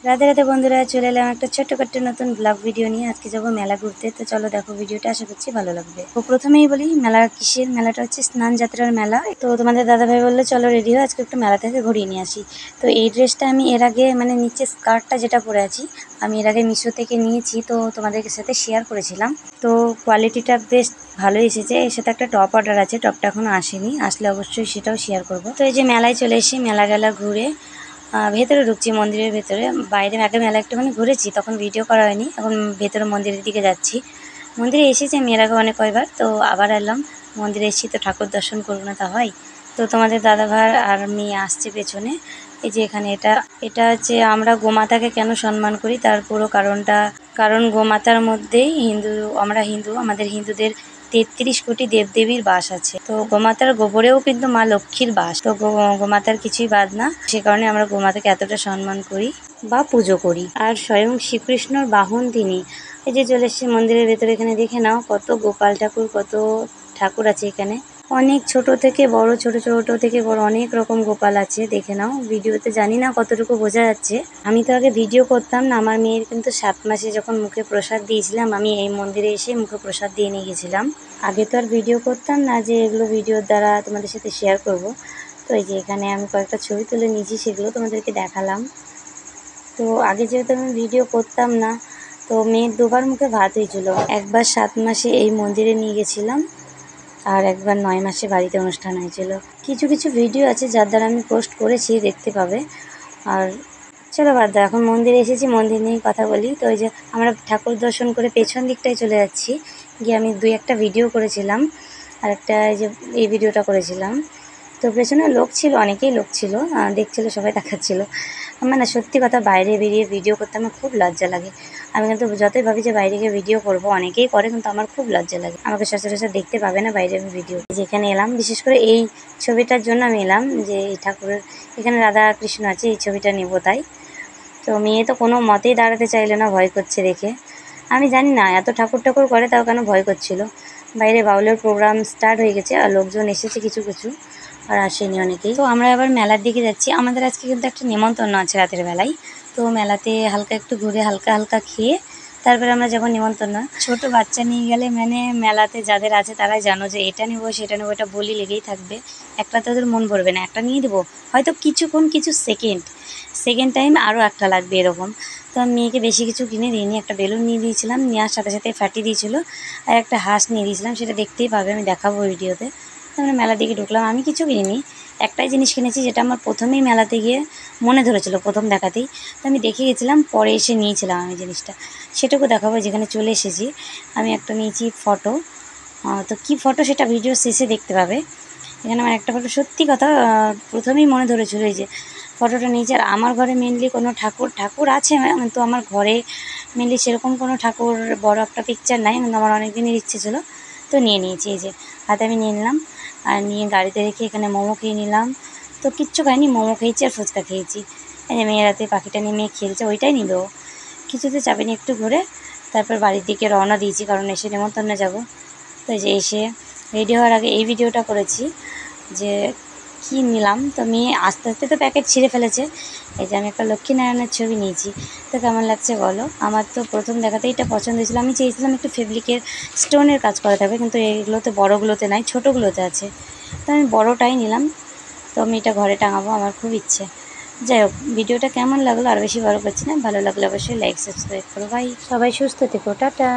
রাধে রাধে বন্ধুরা, চলে এলাম একটা ছোট্ট নতুন ব্লগ ভিডিও নিয়ে। আজকে যাবো মেলা ঘুরতে, তো চলো দেখো ভিডিওটা, আশা করছি ভালো লাগবে। তো প্রথমেই বলি মেলা কিসের, মেলাটা হচ্ছে স্নান যাত্রার মেলা। তো তোমাদের দাদাভাই বললে চলো রেডি হয়ে আজকে একটু মেলা থেকে ঘুরিয়ে নিয়ে আসি। তো এই ড্রেসটা আমি এর আগে মানে নিচে স্কার্টটা যেটা পরে আছি আমি এর আগে মিশো থেকে নিয়েছি, তো তোমাদের সাথে শেয়ার করেছিলাম। তো কোয়ালিটিটা বেশ ভালোই এসেছে। এর সাথে একটা টপ অর্ডার আছে, টপটা এখনো আসেনি, আসলে অবশ্যই সেটাও শেয়ার করব। তো এই যে মেলায় চলে এসে মেলা গেলা ঘুরে ভেতরে ঢুকছি, মন্দিরের ভেতরে। বাইরে আগে মেলা একটুখানি ঘুরেছি, তখন ভিডিও করা হয়নি। এখন ভেতরে মন্দিরের দিকে যাচ্ছি। মন্দিরে এসেছি আমি এর আগে অনেক কয়বার, তো আবার এলাম। মন্দিরে এসেছি তো ঠাকুর দর্শন করবো না তা হয়। তো তোমাদের দাদাভাই আর মেয়ে আসছে পেছনে। এই যে এখানে এটা হচ্ছে আমরা গোমাতাকে কেন সম্মান করি তার পুরো কারণটা। কারণ গোমাতার মধ্যেই আমরা হিন্দু, আমাদের হিন্দুদের ৩৩ কোটি দেবদেবীর বাস আছে। তো গোমাতার গোবরেও কিন্তু মা লক্ষ্মীর বাস। তো গোমাতার কিছুই বাদ না, সে কারণে আমরা গোমাতাকে এতটা সম্মান করি বা পুজো করি। আর স্বয়ং শ্রীকৃষ্ণর বাহন তিনি। এই যে চলে এসেছি মন্দিরের ভেতরে, এখানে দেখে নাও কত গোপাল ঠাকুর, কত ঠাকুর আছে এখানে। অনেক ছোট থেকে বড়, ছোট থেকে বড় অনেক রকম গোপাল আছে, দেখে নাও। ভিডিওতে জানি না কতটুকু বোঝা যাচ্ছে। আমি তো আগে ভিডিও করতাম না, আমার মেয়ের কিন্তু 7 মাসে যখন মুখে প্রসাদ দিয়েছিলাম, আমি এই মন্দিরে এসে মুখে প্রসাদ দিয়ে নিয়ে গেছিলাম। আগে তো আর ভিডিও করতাম না যে এগুলো ভিডিওর দ্বারা তোমাদের সাথে শেয়ার করব। তো এই যে এখানে আমি কয়েকটা ছবি তুলে নিয়েছি, সেগুলো তোমাদেরকে দেখালাম। তো আগে যেহেতু আমি ভিডিও করতাম না, তো মেয়ের 2বার মুখে ভাত হয়েছিল। একবার 7 মাসে এই মন্দিরে নিয়ে গেছিলাম, আর একবার 9 মাসে বাড়িতে অনুষ্ঠান হয়েছিল। কিছু ভিডিও আছে যার দ্বারা আমি পোস্ট করেছি, দেখতে পাবে। আর চলো বাদ দাও, এখন মন্দিরে এসেছি, মন্দির নিয়েই কথা বলি। তো ওই যে আমরা ঠাকুর দর্শন করে পেছন দিকটায় চলে যাচ্ছি। গিয়ে আমি 2-1টা ভিডিও করেছিলাম, আর একটা এই ভিডিওটা করেছিলাম। তো পেছনে লোক ছিল, অনেকেই লোক ছিল, দেখছিল, সবাই দেখাচ্ছিল। আমার না সত্যি কথা, বাইরে বেরিয়ে ভিডিও করতে আমার খুব লজ্জা লাগে। আমি কিন্তু যতই ভাবি যে বাইরে গিয়ে ভিডিও করব, অনেকেই করে, কিন্তু আমার খুব লজ্জা লাগে। আমাকে সচরাচর দেখতে পাবে না বাইরে আমি ভিডিও। যেখানে এলাম বিশেষ করে এই ছবিটার জন্য আমি এলাম, যে এই ঠাকুরের এখানে রাধা কৃষ্ণ আছে, এই ছবিটা নেব তাই। তো মেয়ে তো কোনো মতেই দাঁড়াতে চাইলো না, ভয় করছে দেখে। আমি জানি না এত ঠাকুর করে তাও কেন ভয় করছিল। বাইরে বাউলের প্রোগ্রাম স্টার্ট হয়ে গেছে, আর লোকজন এসেছে কিছু, আর আসেনি অনেকেই। তো আমরা এবার মেলার দিকে যাচ্ছি। আমাদের আজকে কিন্তু একটা নেমন্তন্ন আছে রাতের বেলায়। তো মেলাতে হালকা একটু ঘুরে হালকা খেয়ে তারপরে আমরা যাবো নেমন্তন্ন। ছোট বাচ্চা নিয়ে গেলে মানে মেলাতে যাদের আছে তারাই জানো যে এটা নেবো সেটা নেবো, এটা বলি লেগেই থাকবে। একটা তো ওদের মন ভরবে না, একটা নিয়ে দেবো, হয়তো কিছুক্ষণ কিছু সেকেন্ড টাইম আরও একটা লাগবে এরকম। তো আমি মেয়েকে বেশি কিছু কিনে দিইনি, একটা বেলুন নিয়ে দিয়েছিলাম, নেওয়ার সাথে ফাটিয়ে দিয়েছিলো। আর একটা হাঁস নিয়ে দিয়েছিলাম, সেটা দেখতেই পাবে, আমি দেখাবো ভিডিওতে। তো আমরা মেলার দিকে ঢুকলাম, আমি কিছু কিনিনি, একটাই জিনিস কিনেছি যেটা আমার প্রথমেই মেলাতে গিয়ে মনে ধরেছিল, প্রথম দেখাতেই। তো আমি দেখে গেছিলাম, পরে এসে নিয়েছিলাম আমি জিনিসটা, সেটুকু দেখাবো। যেখানে চলে এসেছি আমি একটা নিয়েছি ফটো। তো কী ফটো সেটা ভিডিও শেষে দেখতে পাবে। এখানে আমার একটা ফটো সত্যি কথা প্রথমেই মনে ধরেছিল, এই যে ফটোটা নিয়েছি। আর আমার ঘরে মেনলি কোনো ঠাকুর আছে, তো আমার ঘরে মেনলি সেরকম কোনো ঠাকুর বড় একটা পিকচার নাই, কিন্তু আমার অনেক দিনের ইচ্ছে ছিল, তো নিয়ে নিয়েছি। এই যে হাতে আমি নিয়ে নিলাম, আর নিয়ে গাড়িতে রেখে এখানে মোমো খেয়ে নিলাম। তো কিচ্ছু খাইনি, মোমো খেয়েছি আর ফুচকা খেয়েছি। এই যে মেয়ের হাতে পাখিটা নিয়ে মেয়ে খেলছে, ওইটাই নিল। কিছুতে চাপেনি, একটু ঘুরে তারপর বাড়ির দিকে রওনা দিয়েছি, কারণ এসে নেমন্তন্নে যাব। তো এই যে এসে রেডি হওয়ার আগে এই ভিডিওটা করেছি যে কী নিলাম। তো মেয়ে আস্তে তো প্যাকেট ছিঁড়ে ফেলেছে। এই যে আমি একটা লক্ষ্মীনারায়ণের ছবি নিয়েছি, তো কেমন লাগছে বলো। আমার তো প্রথম দেখাতেই এটা পছন্দ হয়েছিল। আমি চেয়েছিলাম একটু ফেব্রিকের স্টোনের কাজ করা থাকবে, কিন্তু এইগুলোতে বড়োগুলোতে নাই, ছোটোগুলোতে আছে। তো আমি বড়োটাই নিলাম। তো আমি এটা ঘরে টাঙাবো, আমার খুব ইচ্ছে। যাই হোক, ভিডিওটা কেমন লাগলো আর বেশি বড় করছি না, ভালো লাগলে অবশ্যই লাইক সাবস্ক্রাইব করো। বাই, সবাই সুস্থ থেকো, টাটা।